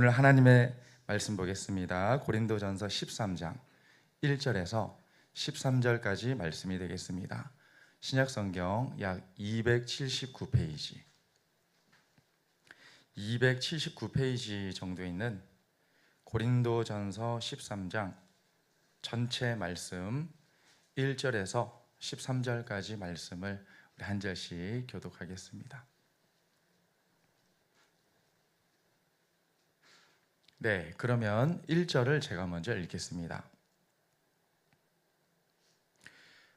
오늘 하나님의 말씀 보겠습니다. 고린도전서 13장 1절에서 13절까지 말씀이 되겠습니다. 신약성경 약 279페이지 279페이지 정도 있는 고린도전서 13장 전체 말씀 1절에서 13절까지 말씀을 우리 한 절씩 교독하겠습니다. 네, 그러면 1절을 제가 먼저 읽겠습니다.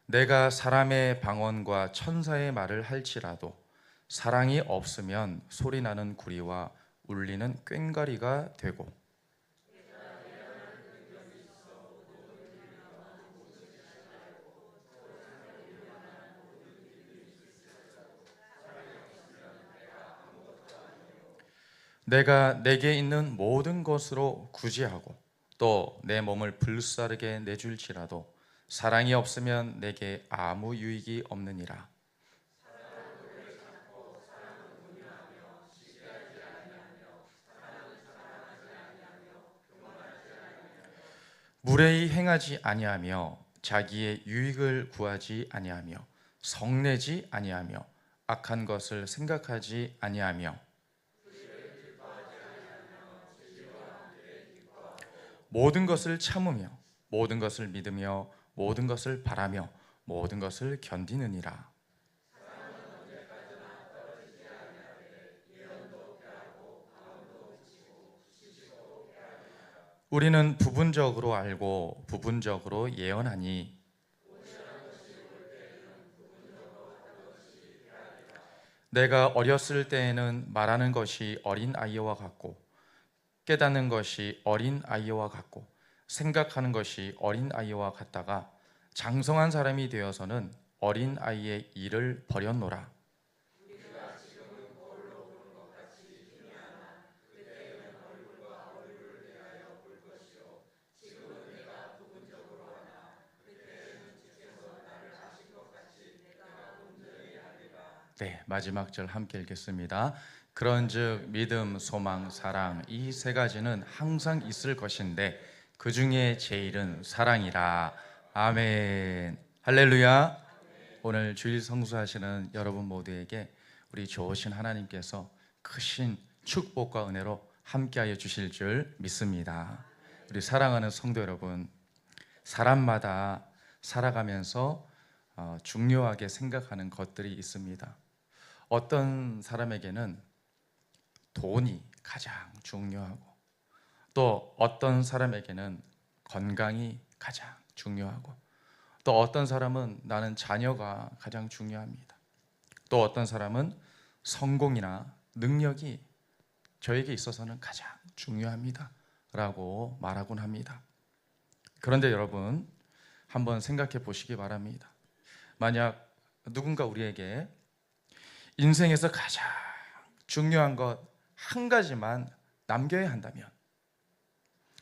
내가 사람의 방언과 천사의 말을 할지라도 사랑이 없으면 소리나는 구리와 울리는 꽹과리가 되고, 내가 내게 있는 모든 것으로 구제하고 또 내 몸을 불사르게 내줄지라도 사랑이 없으면 내게 아무 유익이 없느니라. 무례히 행하지 아니하며 자기의 유익을 구하지 아니하며 성내지 아니하며 악한 것을 생각하지 아니하며 모든 것을 참으며 모든 것을 믿으며 모든 것을 바라며 모든 것을 견디느니라. 우리는 부분적으로 알고 부분적으로 예언하니 내가 어렸을 때에는 말하는 것이 어린 아이와 같고 깨닫는 것이 어린 아이와 같고 생각하는 것이 어린 아이와 같다가 장성한 사람이 되어서는 어린 아이의 일을 버렸노라. 네, 마지막 절 함께 읽겠습니다. 그런즉 믿음, 소망, 사랑 이 세 가지는 항상 있을 것인데 그 중에 제일은 사랑이라. 아멘. 할렐루야. 오늘 주일 성수하시는 여러분 모두에게 우리 좋으신 하나님께서 크신 축복과 은혜로 함께하여 주실 줄 믿습니다. 우리 사랑하는 성도 여러분, 사람마다 살아가면서 중요하게 생각하는 것들이 있습니다. 어떤 사람에게는 돈이 가장 중요하고 또 어떤 사람에게는 건강이 가장 중요하고 또 어떤 사람은 나는 자녀가 가장 중요합니다. 또 어떤 사람은 성공이나 능력이 저에게 있어서는 가장 중요합니다 라고 말하곤 합니다. 그런데 여러분 한번 생각해 보시기 바랍니다. 만약 누군가 우리에게 인생에서 가장 중요한 것 한 가지만 남겨야 한다면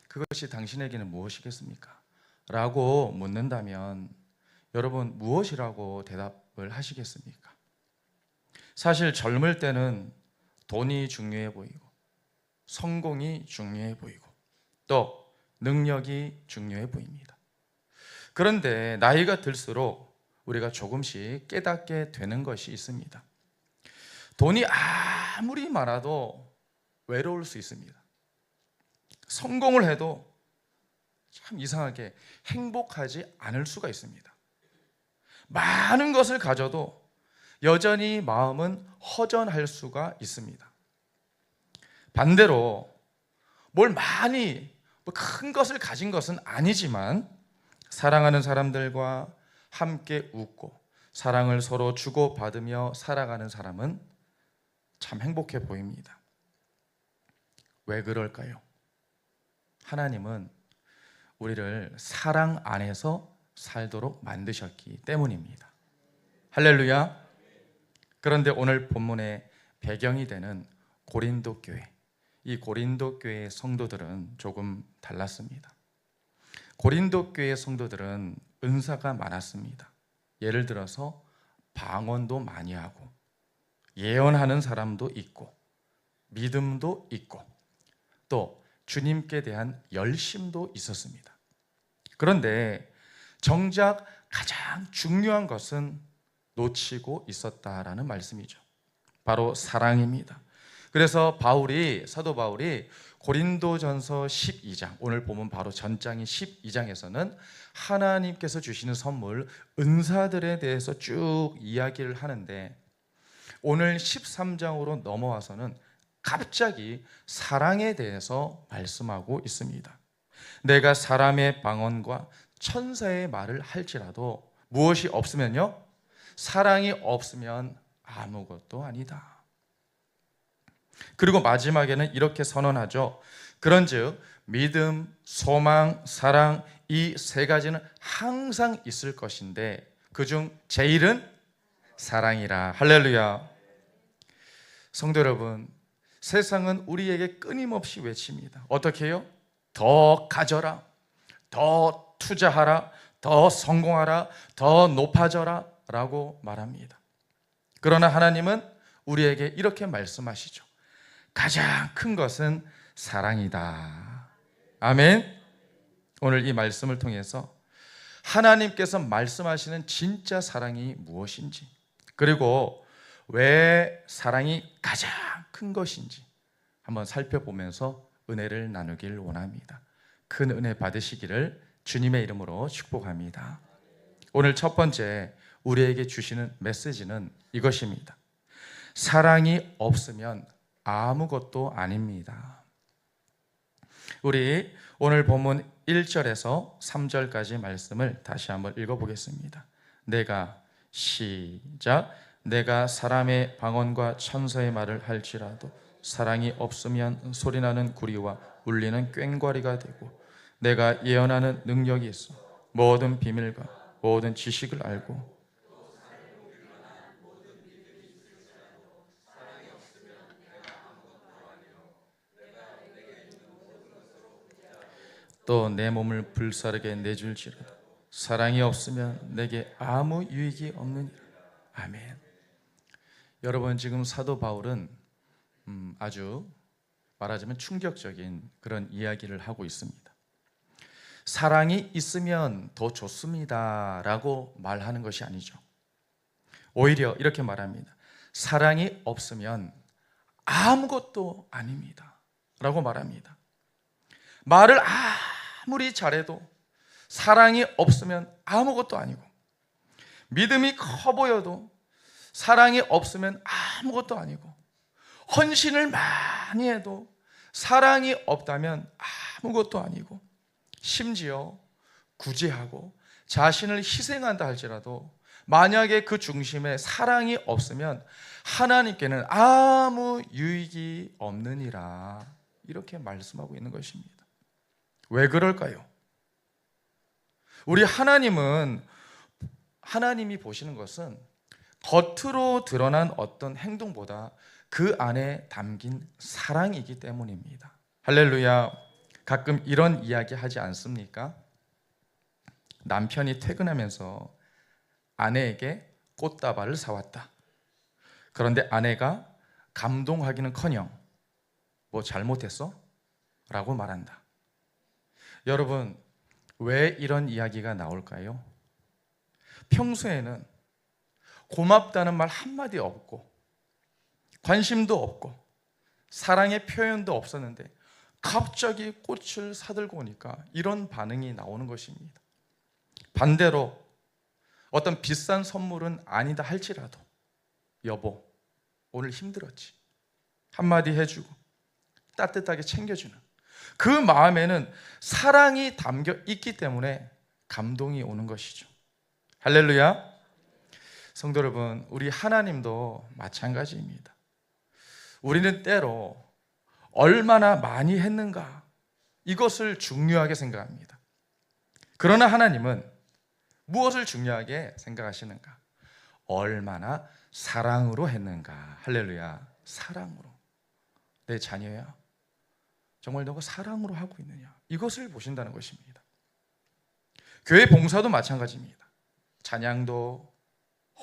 그것이 당신에게는 무엇이겠습니까? 라고 묻는다면 여러분 무엇이라고 대답을 하시겠습니까? 사실 젊을 때는 돈이 중요해 보이고 성공이 중요해 보이고 또 능력이 중요해 보입니다. 그런데 나이가 들수록 우리가 조금씩 깨닫게 되는 것이 있습니다. 돈이 아무리 많아도 외로울 수 있습니다. 성공을 해도 참 이상하게 행복하지 않을 수가 있습니다. 많은 것을 가져도 여전히 마음은 허전할 수가 있습니다. 반대로 뭘 많이 큰 것을 가진 것은 아니지만 사랑하는 사람들과 함께 웃고 사랑을 서로 주고받으며 살아가는 사람은 참 행복해 보입니다. 왜 그럴까요? 하나님은 우리를 사랑 안에서 살도록 만드셨기 때문입니다. 할렐루야. 그런데 오늘 본문의 배경이 되는 고린도 교회, 이 고린도 교회의 성도들은 조금 달랐습니다. 고린도 교회의 성도들은 은사가 많았습니다. 예를 들어서 방언도 많이 하고 예언하는 사람도 있고 믿음도 있고 또 주님께 대한 열심도 있었습니다. 그런데 정작 가장 중요한 것은 놓치고 있었다라는 말씀이죠. 바로 사랑입니다. 그래서 사도 바울이 고린도전서 12장, 오늘 보면 바로 전장인 12장에서는 하나님께서 주시는 선물, 은사들에 대해서 쭉 이야기를 하는데, 오늘 13장으로 넘어와서는 갑자기 사랑에 대해서 말씀하고 있습니다. 내가 사람의 방언과 천사의 말을 할지라도 무엇이 없으면요? 사랑이 없으면 아무것도 아니다. 그리고 마지막에는 이렇게 선언하죠. 그런즉 믿음, 소망, 사랑, 이 세 가지는 항상 있을 것인데 그중 제일은 사랑이라. 할렐루야. 성도 여러분, 세상은 우리에게 끊임없이 외칩니다. 어떻게 해요? 더 가져라, 더 투자하라, 더 성공하라, 더 높아져라 라고 말합니다. 그러나 하나님은 우리에게 이렇게 말씀하시죠. 가장 큰 것은 사랑이다. 아멘. 오늘 이 말씀을 통해서 하나님께서 말씀하시는 진짜 사랑이 무엇인지, 그리고 왜 사랑이 가장 큰 것인지 한번 살펴보면서 은혜를 나누길 원합니다. 큰 은혜 받으시기를 주님의 이름으로 축복합니다. 오늘 첫 번째 우리에게 주시는 메시지는 이것입니다. 사랑이 없으면 아무것도 아닙니다. 우리 오늘 본문 1절에서 3절까지 말씀을 다시 한번 읽어보겠습니다. 시작. 내가 사람의 방언과 천사의 말을 할지라도 사랑이 없으면 소리나는 구리와 울리는 꽹과리가 되고, 내가 예언하는 능력이 있어 모든 비밀과 모든 지식을 알고 또 내 몸을 불사르게 내줄지라도 사랑이 없으면 내게 아무 유익이 없느니라. 아멘. 여러분, 지금 사도 바울은 아주 말하자면 충격적인 그런 이야기를 하고 있습니다. 사랑이 있으면 더 좋습니다 라고 말하는 것이 아니죠. 오히려 이렇게 말합니다. 사랑이 없으면 아무것도 아닙니다 라고 말합니다. 말을 아무리 잘해도 사랑이 없으면 아무것도 아니고, 믿음이 커 보여도 사랑이 없으면 아무것도 아니고, 헌신을 많이 해도 사랑이 없다면 아무것도 아니고, 심지어 구제하고 자신을 희생한다 할지라도 만약에 그 중심에 사랑이 없으면 하나님께는 아무 유익이 없느니라, 이렇게 말씀하고 있는 것입니다. 왜 그럴까요? 우리 하나님이 보시는 것은 겉으로 드러난 어떤 행동보다 그 안에 담긴 사랑이기 때문입니다. 할렐루야. 가끔 이런 이야기 하지 않습니까? 남편이 퇴근하면서 아내에게 꽃다발을 사왔다. 그런데 아내가 감동하기는커녕 뭐 잘못했어? 라고 말한다. 여러분, 왜 이런 이야기가 나올까요? 평소에는 고맙다는 말 한마디 없고 관심도 없고 사랑의 표현도 없었는데 갑자기 꽃을 사들고 오니까 이런 반응이 나오는 것입니다. 반대로 어떤 비싼 선물은 아니다 할지라도 여보, 오늘 힘들었지, 한마디 해주고 따뜻하게 챙겨주는 그 마음에는 사랑이 담겨 있기 때문에 감동이 오는 것이죠. 할렐루야. 성도 여러분, 우리 하나님도 마찬가지입니다. 우리는 때로 얼마나 많이 했는가, 이것을 중요하게 생각합니다. 그러나 하나님은 무엇을 중요하게 생각하시는가? 얼마나 사랑으로 했는가. 할렐루야. 사랑으로. 내 자녀야, 정말 너가 사랑으로 하고 있느냐, 이것을 보신다는 것입니다. 교회 봉사도 마찬가지입니다. 찬양도,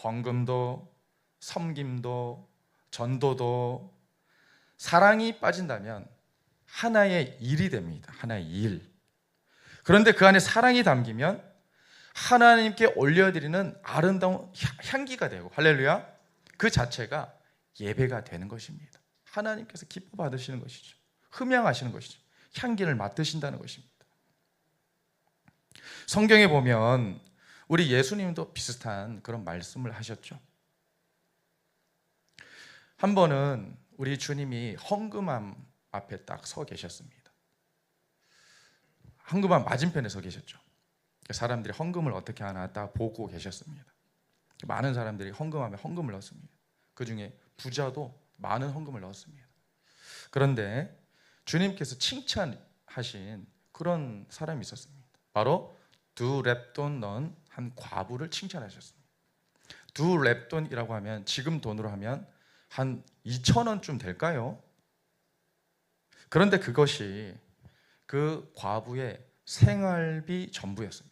헌금도, 섬김도, 전도도 사랑이 빠진다면 하나의 일이 됩니다. 하나의 일. 그런데 그 안에 사랑이 담기면 하나님께 올려드리는 아름다운 향기가 되고, 할렐루야, 그 자체가 예배가 되는 것입니다. 하나님께서 기뻐 받으시는 것이죠. 흠양하시는 것이죠. 향기를 맡으신다는 것입니다. 성경에 보면 우리 예수님도 비슷한 그런 말씀을 하셨죠. 한 번은 우리 주님이 헌금함 앞에 딱 서 계셨습니다. 헌금함 맞은편에 서 계셨죠. 사람들이 헌금을 어떻게 하나 딱 보고 계셨습니다. 많은 사람들이 헌금함에 헌금을 넣었습니다. 그 중에 부자도 많은 헌금을 넣었습니다. 그런데 주님께서 칭찬하신 그런 사람이 있었습니다. 바로 두 렙돈 넣은 한 과부를 칭찬하셨습니다. 두 렙돈이라고 하면 지금 돈으로 하면 한 2,000원쯤 될까요? 그런데 그것이 그 과부의 생활비 전부였습니다.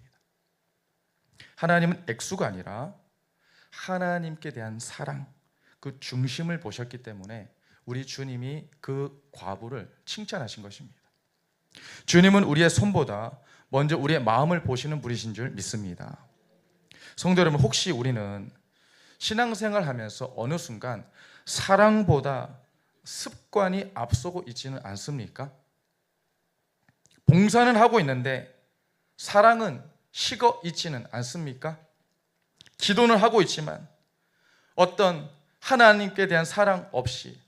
하나님은 액수가 아니라 하나님께 대한 사랑, 그 중심을 보셨기 때문에 우리 주님이 그 과부를 칭찬하신 것입니다. 주님은 우리의 손보다 먼저 우리의 마음을 보시는 분이신 줄 믿습니다. 성도 여러분, 혹시 우리는 신앙생활 하면서 어느 순간 사랑보다 습관이 앞서고 있지는 않습니까? 봉사는 하고 있는데 사랑은 식어 있지는 않습니까? 기도는 하고 있지만 어떤 하나님께 대한 사랑 없이,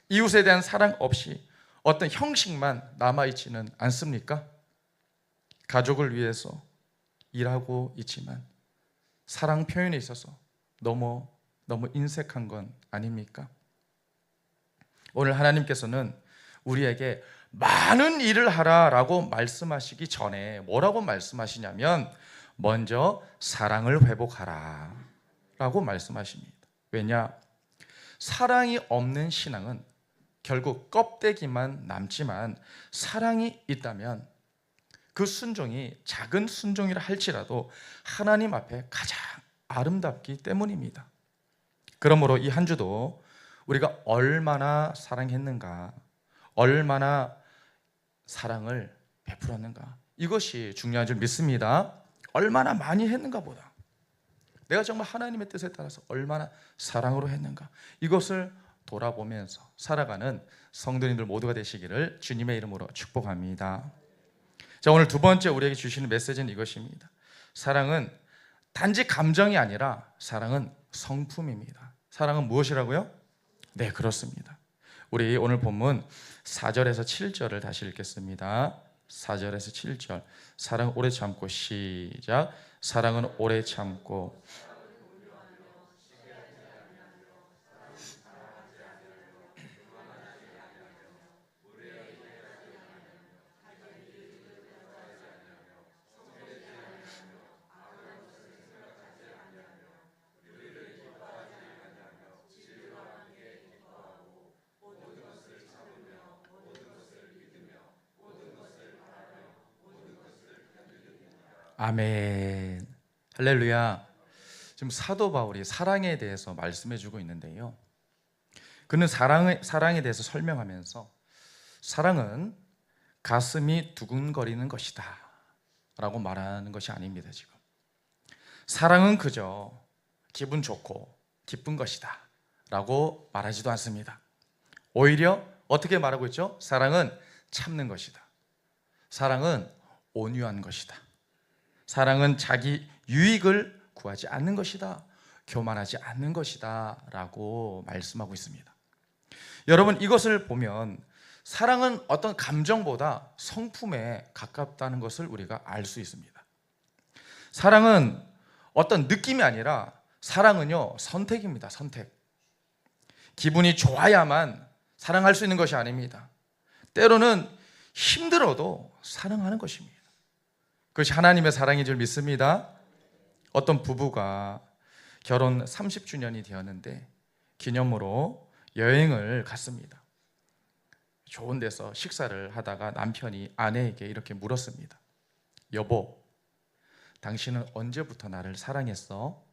이웃에 대한 사랑 없이 어떤 형식만 남아있지는 않습니까? 가족을 위해서 일하고 있지만 사랑 표현에 있어서 너무 인색한 건 아닙니까? 오늘 하나님께서는 우리에게 많은 일을 하라라고 말씀하시기 전에 뭐라고 말씀하시냐면 먼저 사랑을 회복하라 라고 말씀하십니다. 왜냐? 사랑이 없는 신앙은 결국 껍데기만 남지만 사랑이 있다면 그 순종이 작은 순종이라 할지라도 하나님 앞에 가장 아름답기 때문입니다. 그러므로 이 한 주도 우리가 얼마나 사랑했는가, 얼마나 사랑을 베풀었는가, 이것이 중요한 줄 믿습니다. 얼마나 많이 했는가 보다, 내가 정말 하나님의 뜻에 따라서 얼마나 사랑으로 했는가, 이것을 돌아보면서 살아가는 성도님들 모두가 되시기를 주님의 이름으로 축복합니다. 자, 오늘 두 번째 우리에게 주시는 메시지는 이것입니다. 사랑은 단지 감정이 아니라 사랑은 성품입니다. 사랑은 무엇이라고요? 네, 그렇습니다. 우리 오늘 본문 4절에서 7절을 다시 읽겠습니다. 4절에서 7절. 사랑은 오래 참고, 시작. 사랑은 오래 참고 아멘. 할렐루야. 지금 사도 바울이 사랑에 대해서 말씀해 주고 있는데요, 그는 사랑에 대해서 설명하면서 사랑은 가슴이 두근거리는 것이다 라고 말하는 것이 아닙니다. 지금 사랑은 그저 기분 좋고 기쁜 것이다 라고 말하지도 않습니다. 오히려 어떻게 말하고 있죠? 사랑은 참는 것이다. 사랑은 온유한 것이다. 사랑은 자기 유익을 구하지 않는 것이다. 교만하지 않는 것이다 라고 말씀하고 있습니다. 여러분, 이것을 보면 사랑은 어떤 감정보다 성품에 가깝다는 것을 우리가 알 수 있습니다. 사랑은 어떤 느낌이 아니라 사랑은요, 선택입니다. 선택. 기분이 좋아야만 사랑할 수 있는 것이 아닙니다. 때로는 힘들어도 사랑하는 것입니다. 그것이 하나님의 사랑인 줄 믿습니다. 어떤 부부가 결혼 30주년이 되었는데 기념으로 여행을 갔습니다. 좋은 데서 식사를 하다가 남편이 아내에게 이렇게 물었습니다. 여보, 당신은 언제부터 나를 사랑했어?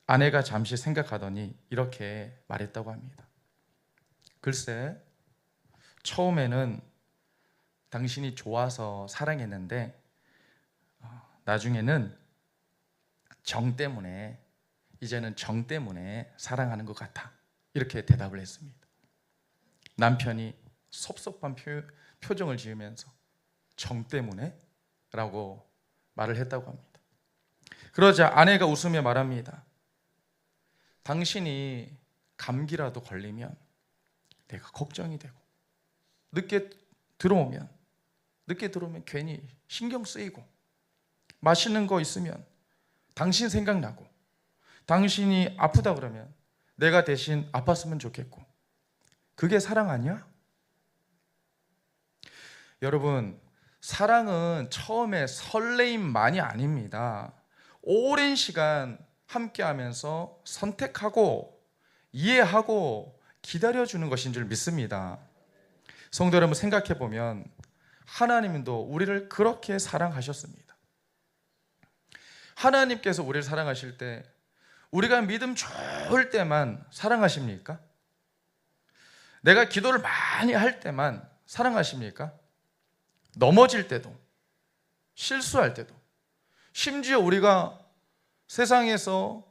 아내가 잠시 생각하더니 이렇게 말했다고 합니다. 글쎄, 처음에는 당신이 좋아서 사랑했는데 나중에는 이제는 정 때문에 사랑하는 것 같아. 이렇게 대답을 했습니다. 남편이 섭섭한 표정을 지으면서 정 때문에? 라고 말을 했다고 합니다. 그러자 아내가 웃으며 말합니다. 당신이 감기라도 걸리면 내가 걱정이 되고 늦게 들어오면 괜히 신경 쓰이고 맛있는 거 있으면 당신 생각나고 당신이 아프다 그러면 내가 대신 아팠으면 좋겠고 그게 사랑 아니야? 여러분, 사랑은 처음에 설레임만이 아닙니다. 오랜 시간 함께하면서 선택하고 이해하고 기다려주는 것인 줄 믿습니다. 성도 여러분, 생각해 보면 하나님도 우리를 그렇게 사랑하셨습니다. 하나님께서 우리를 사랑하실 때 우리가 믿음 좋을 때만 사랑하십니까? 내가 기도를 많이 할 때만 사랑하십니까? 넘어질 때도, 실수할 때도, 심지어 우리가 세상에서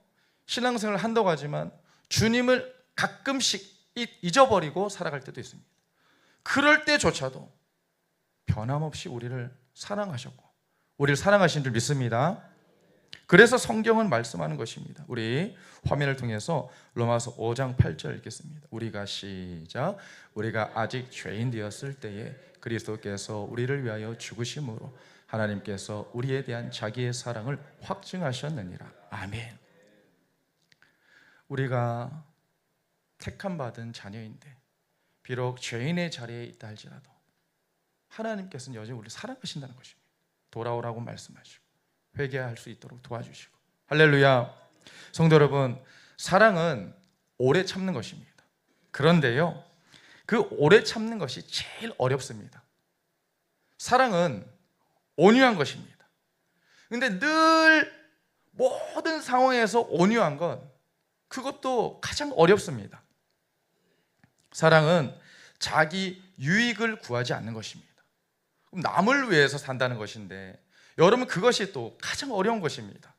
신앙생활을 한다고 하지만 주님을 가끔씩 잊어버리고 살아갈 때도 있습니다. 그럴 때조차도 변함없이 우리를 사랑하셨고 우리를 사랑하신 줄 믿습니다. 그래서 성경은 말씀하는 것입니다. 우리 화면을 통해서 로마서 5장 8절 읽겠습니다. 시작. 우리가 아직 죄인 되었을 때에 그리스도께서 우리를 위하여 죽으심으로 하나님께서 우리에 대한 자기의 사랑을 확증하셨느니라. 아멘. 우리가 택함 받은 자녀인데 비록 죄인의 자리에 있다 할지라도 하나님께서는 여전히 우리를 사랑하신다는 것입니다. 돌아오라고 말씀하시고 회개할 수 있도록 도와주시고. 할렐루야. 성도 여러분, 사랑은 오래 참는 것입니다. 그런데요, 그 오래 참는 것이 제일 어렵습니다. 사랑은 온유한 것입니다. 근데 늘 모든 상황에서 온유한 건 그것도 가장 어렵습니다. 사랑은 자기 유익을 구하지 않는 것입니다. 남을 위해서 산다는 것인데 여러분, 그것이 또 가장 어려운 것입니다.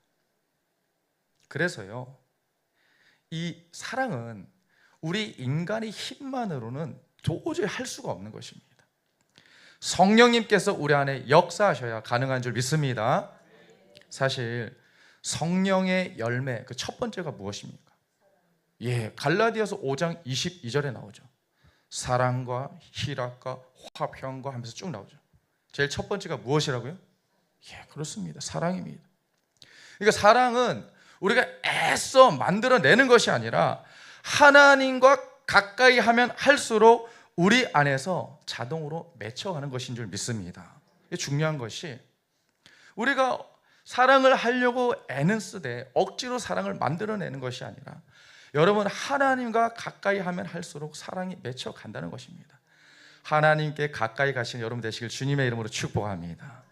그래서요, 이 사랑은 우리 인간의 힘만으로는 도저히 할 수가 없는 것입니다. 성령님께서 우리 안에 역사하셔야 가능한 줄 믿습니다. 사실 성령의 열매, 그 첫 번째가 무엇입니까? 갈라디아서 5장 22절에 나오죠. 사랑과 희락과 화평과 하면서 쭉 나오죠. 제일 첫 번째가 무엇이라고요? 그렇습니다. 사랑입니다. 그러니까 사랑은 우리가 애써 만들어내는 것이 아니라 하나님과 가까이 하면 할수록 우리 안에서 자동으로 맺혀가는 것인 줄 믿습니다. 중요한 것이 우리가 사랑을 하려고 애는 쓰되 억지로 사랑을 만들어내는 것이 아니라 여러분, 하나님과 가까이 하면 할수록 사랑이 맺혀간다는 것입니다. 하나님께 가까이 가시는 여러분 되시길 주님의 이름으로 축복합니다.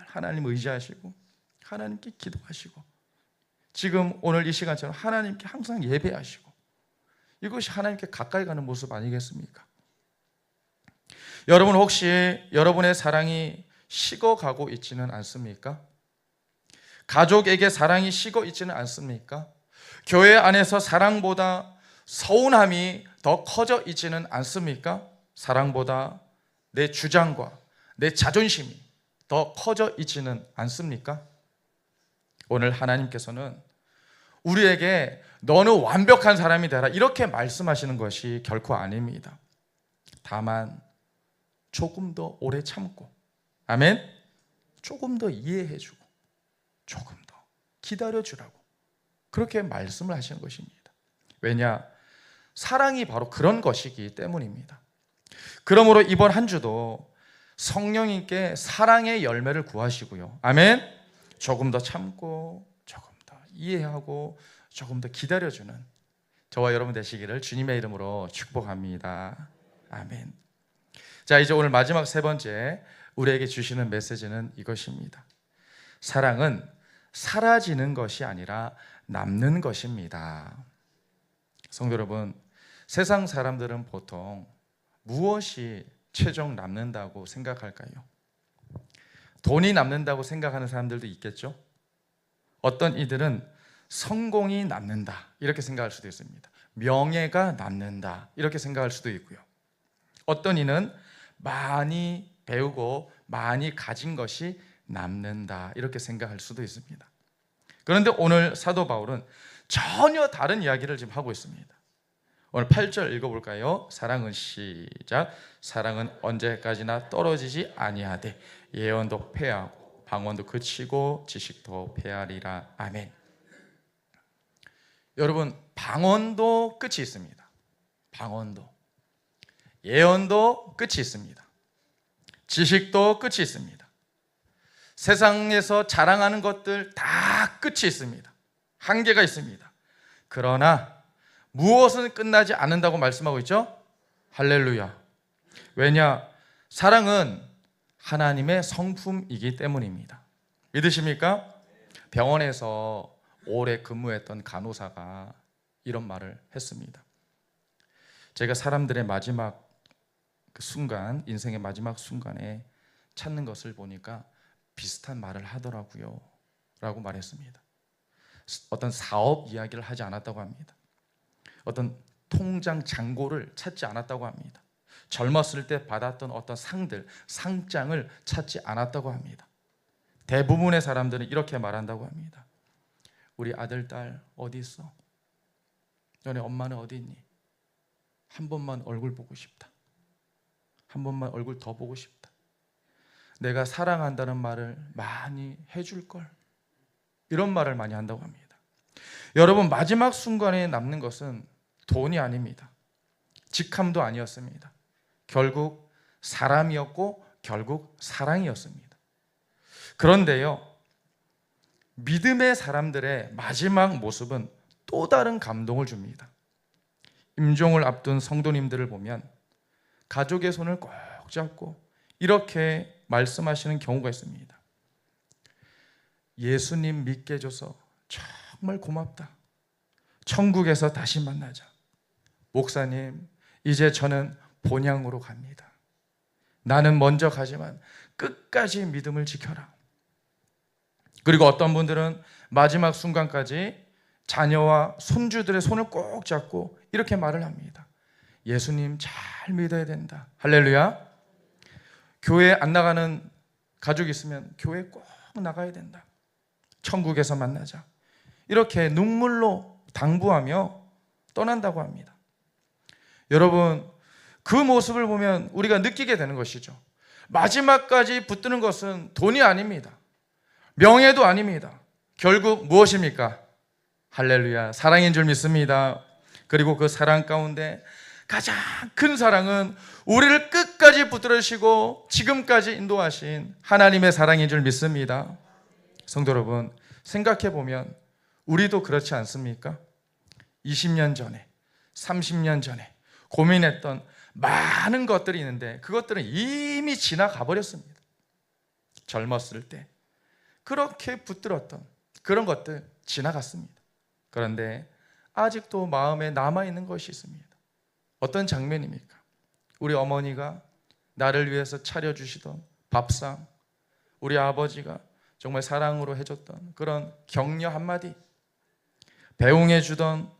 하나님 의지하시고 하나님께 기도하시고 지금 오늘 이 시간처럼 하나님께 항상 예배하시고 이것이 하나님께 가까이 가는 모습 아니겠습니까? 여러분, 혹시 여러분의 사랑이 식어가고 있지는 않습니까? 가족에게 사랑이 식어 있지는 않습니까? 교회 안에서 사랑보다 서운함이 더 커져 있지는 않습니까? 사랑보다 내 주장과 내 자존심이 더 커져 있지는 않습니까? 오늘 하나님께서는 우리에게 너는 완벽한 사람이 되라 이렇게 말씀하시는 것이 결코 아닙니다. 다만 조금 더 오래 참고, 아멘? 조금 더 이해해주고 조금 더 기다려주라고 그렇게 말씀을 하시는 것입니다. 왜냐? 사랑이 바로 그런 것이기 때문입니다. 그러므로 이번 한 주도 성령님께 사랑의 열매를 구하시고요. 아멘. 조금 더 참고 조금 더 이해하고 조금 더 기다려주는 저와 여러분 되시기를 주님의 이름으로 축복합니다. 아멘. 자, 이제 오늘 마지막 세 번째 우리에게 주시는 메시지는 이것입니다. 사랑은 사라지는 것이 아니라 남는 것입니다. 성도 여러분, 세상 사람들은 보통 무엇이 최종 남는다고 생각할까요? 돈이 남는다고 생각하는 사람들도 있겠죠. 어떤 이들은 성공이 남는다 이렇게 생각할 수도 있습니다. 명예가 남는다 이렇게 생각할 수도 있고요. 어떤 이는 많이 배우고 많이 가진 것이 남는다 이렇게 생각할 수도 있습니다. 그런데 오늘 사도 바울은 전혀 다른 이야기를 지금 하고 있습니다. 오늘 8절 읽어볼까요? 사랑은 시작. 사랑은 언제까지나 떨어지지 아니하되 예언도 패하고 방언도 그치고 지식도 패하리라. 아멘. 여러분, 방언도 끝이 있습니다. 방언도, 예언도 끝이 있습니다. 지식도 끝이 있습니다. 세상에서 자랑하는 것들 다 끝이 있습니다. 한계가 있습니다. 그러나 무엇은 끝나지 않는다고 말씀하고 있죠? 할렐루야. 왜냐? 사랑은 하나님의 성품이기 때문입니다. 믿으십니까? 병원에서 오래 근무했던 간호사가 이런 말을 했습니다. 제가 사람들의 마지막 그 순간, 인생의 마지막 순간에 찾는 것을 보니까 비슷한 말을 하더라고요 라고 말했습니다. 어떤 사업 이야기를 하지 않았다고 합니다. 어떤 통장 잔고를 찾지 않았다고 합니다. 젊었을 때 받았던 어떤 상들, 상장을 찾지 않았다고 합니다. 대부분의 사람들은 이렇게 말한다고 합니다. 우리 아들, 딸 어디 있어? 너네 엄마는 어디 있니? 한 번만 얼굴 보고 싶다. 한 번만 얼굴 더 보고 싶다. 내가 사랑한다는 말을 많이 해줄 걸. 이런 말을 많이 한다고 합니다. 여러분, 마지막 순간에 남는 것은 돈이 아닙니다. 직함도 아니었습니다. 결국 사람이었고 결국 사랑이었습니다. 그런데요, 믿음의 사람들의 마지막 모습은 또 다른 감동을 줍니다. 임종을 앞둔 성도님들을 보면 가족의 손을 꼭 잡고 이렇게 말씀하시는 경우가 있습니다. 예수님 믿게 해줘서 정말 고맙다. 천국에서 다시 만나자. 목사님, 이제 저는 본향으로 갑니다. 나는 먼저 가지만 끝까지 믿음을 지켜라. 그리고 어떤 분들은 마지막 순간까지 자녀와 손주들의 손을 꼭 잡고 이렇게 말을 합니다. 예수님 잘 믿어야 된다. 할렐루야. 교회 안 나가는 가족이 있으면 교회 꼭 나가야 된다. 천국에서 만나자. 이렇게 눈물로 당부하며 떠난다고 합니다. 여러분, 그 모습을 보면 우리가 느끼게 되는 것이죠. 마지막까지 붙드는 것은 돈이 아닙니다. 명예도 아닙니다. 결국 무엇입니까? 할렐루야, 사랑인 줄 믿습니다. 그리고 그 사랑 가운데 가장 큰 사랑은 우리를 끝까지 붙들으시고 지금까지 인도하신 하나님의 사랑인 줄 믿습니다. 성도 여러분, 생각해 보면 우리도 그렇지 않습니까? 20년 전에, 30년 전에 고민했던 많은 것들이 있는데 그것들은 이미 지나가 버렸습니다. 젊었을 때 그렇게 붙들었던 그런 것들 지나갔습니다. 그런데 아직도 마음에 남아있는 것이 있습니다. 어떤 장면입니까? 우리 어머니가 나를 위해서 차려주시던 밥상, 우리 아버지가 정말 사랑으로 해줬던 그런 격려 한마디, 배웅해 주던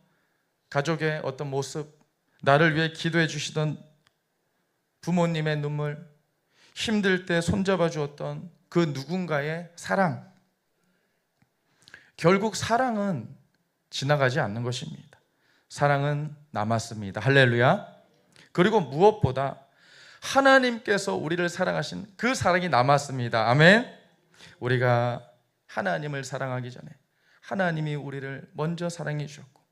가족의 어떤 모습, 나를 위해 기도해 주시던 부모님의 눈물, 힘들 때 손잡아 주었던 그 누군가의 사랑. 결국 사랑은 지나가지 않는 것입니다. 사랑은 남았습니다. 할렐루야. 그리고 무엇보다 하나님께서 우리를 사랑하신 그 사랑이 남았습니다. 아멘. 우리가 하나님을 사랑하기 전에 하나님이 우리를 먼저 사랑해 주셨고,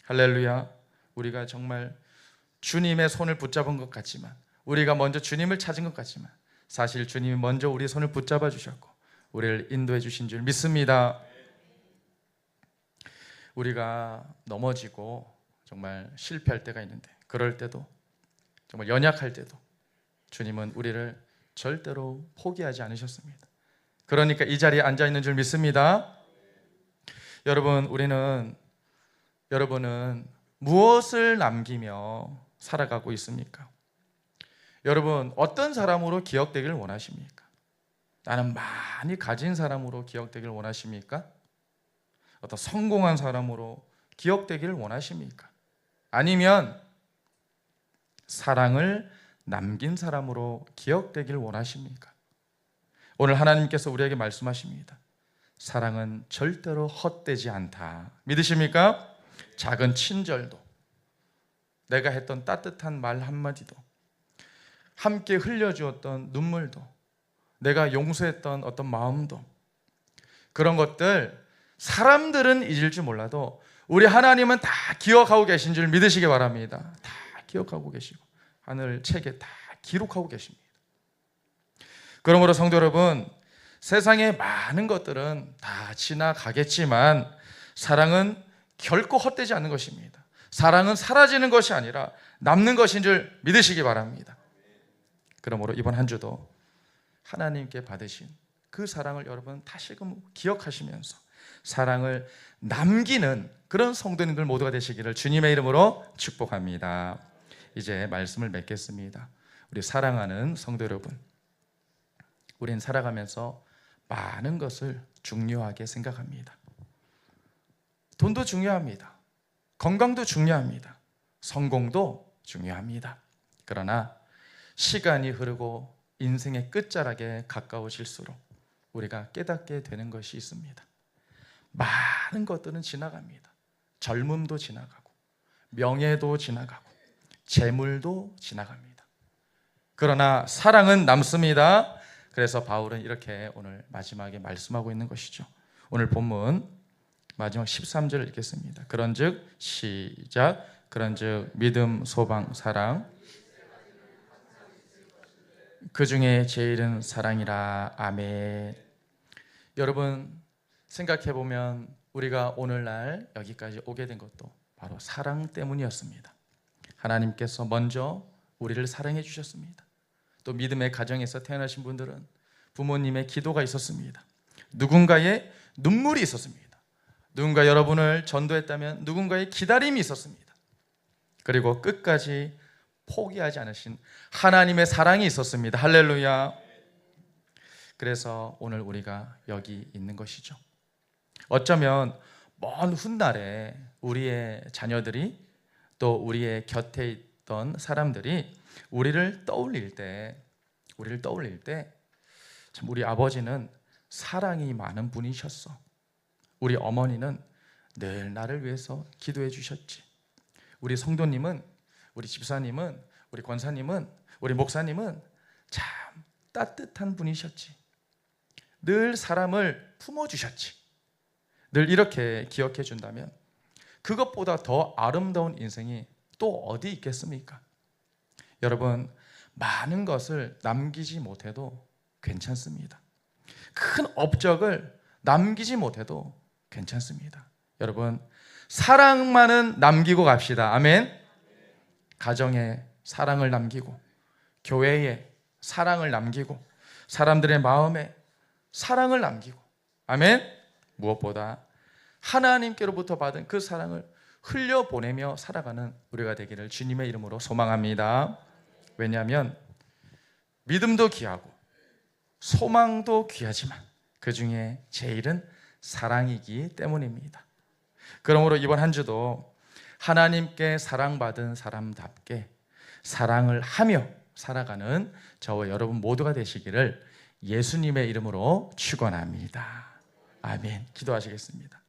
할렐루야. 우리가 정말 주님의 손을 붙잡은 것 같지만, 우리가 먼저 주님을 찾은 것 같지만 사실 주님이 먼저 우리 손을 붙잡아 주셨고 우리를 인도해 주신 줄 믿습니다. 우리가 넘어지고 정말 실패할 때가 있는데, 그럴 때도 정말 연약할 때도 주님은 우리를 절대로 포기하지 않으셨습니다. 그러니까 이 자리에 앉아 있는 줄 믿습니다. 여러분, 여러분은 무엇을 남기며 살아가고 있습니까? 여러분, 어떤 사람으로 기억되기를 원하십니까? 나는 많이 가진 사람으로 기억되기를 원하십니까? 어떤 성공한 사람으로 기억되기를 원하십니까? 아니면 사랑을 남긴 사람으로 기억되기를 원하십니까? 오늘 하나님께서 우리에게 말씀하십니다. 사랑은 절대로 헛되지 않다. 믿으십니까? 작은 친절도, 내가 했던 따뜻한 말 한마디도, 함께 흘려주었던 눈물도, 내가 용서했던 어떤 마음도, 그런 것들 사람들은 잊을 줄 몰라도 우리 하나님은 다 기억하고 계신 줄 믿으시기 바랍니다. 다 기억하고 계시고 하늘 책에 다 기록하고 계십니다. 그러므로 성도 여러분, 세상의 많은 것들은 다 지나가겠지만 사랑은 결코 헛되지 않는 것입니다. 사랑은 사라지는 것이 아니라 남는 것인 줄 믿으시기 바랍니다. 그러므로 이번 한 주도 하나님께 받으신 그 사랑을 여러분 다시금 기억하시면서 사랑을 남기는 그런 성도님들 모두가 되시기를 주님의 이름으로 축복합니다. 이제 말씀을 맺겠습니다. 우리 사랑하는 성도 여러분, 우린 살아가면서 많은 것을 중요하게 생각합니다. 돈도 중요합니다. 건강도 중요합니다. 성공도 중요합니다. 그러나 시간이 흐르고 인생의 끝자락에 가까워질수록 우리가 깨닫게 되는 것이 있습니다. 많은 것들은 지나갑니다. 젊음도 지나가고 명예도 지나가고 재물도 지나갑니다. 그러나 사랑은 남습니다. 그래서 바울은 이렇게 오늘 마지막에 말씀하고 있는 것이죠. 오늘 본문 마지막 13절을 읽겠습니다. 그런즉 시작. 그런즉 믿음, 소망, 사랑, 그 중에 제일은 사랑이라. 아멘. 여러분, 생각해보면 우리가 오늘날 여기까지 오게 된 것도 바로 사랑 때문이었습니다. 하나님께서 먼저 우리를 사랑해 주셨습니다. 또 믿음의 가정에서 태어나신 분들은 부모님의 기도가 있었습니다. 누군가의 눈물이 있었습니다. 누군가 여러분을 전도했다면 누군가의 기다림이 있었습니다. 그리고 끝까지 포기하지 않으신 하나님의 사랑이 있었습니다. 할렐루야. 그래서 오늘 우리가 여기 있는 것이죠. 어쩌면 먼 훗날에 우리의 자녀들이 또 우리의 곁에 있던 사람들이 우리를 떠올릴 때 참 우리 아버지는 사랑이 많은 분이셨어. 우리 어머니는 늘 나를 위해서 기도해 주셨지. 우리 성도님은, 우리 집사님은, 우리 권사님은, 우리 목사님은 참 따뜻한 분이셨지. 늘 사람을 품어주셨지. 늘 이렇게 기억해 준다면 그것보다 더 아름다운 인생이 또 어디 있겠습니까? 여러분, 많은 것을 남기지 못해도 괜찮습니다. 큰 업적을 남기지 못해도 괜찮습니다. 여러분, 사랑만은 남기고 갑시다. 아멘. 가정에 사랑을 남기고, 교회에 사랑을 남기고, 사람들의 마음에 사랑을 남기고, 아멘. 무엇보다 하나님께로부터 받은 그 사랑을 흘려보내며 살아가는 우리가 되기를 주님의 이름으로 소망합니다. 왜냐하면 믿음도 귀하고 소망도 귀하지만 그 중에 제일은 사랑이기 때문입니다. 그러므로 이번 한 주도 하나님께 사랑받은 사람답게 사랑을 하며 살아가는 저와 여러분 모두가 되시기를 예수님의 이름으로 축원합니다. 아멘. 기도하시겠습니다.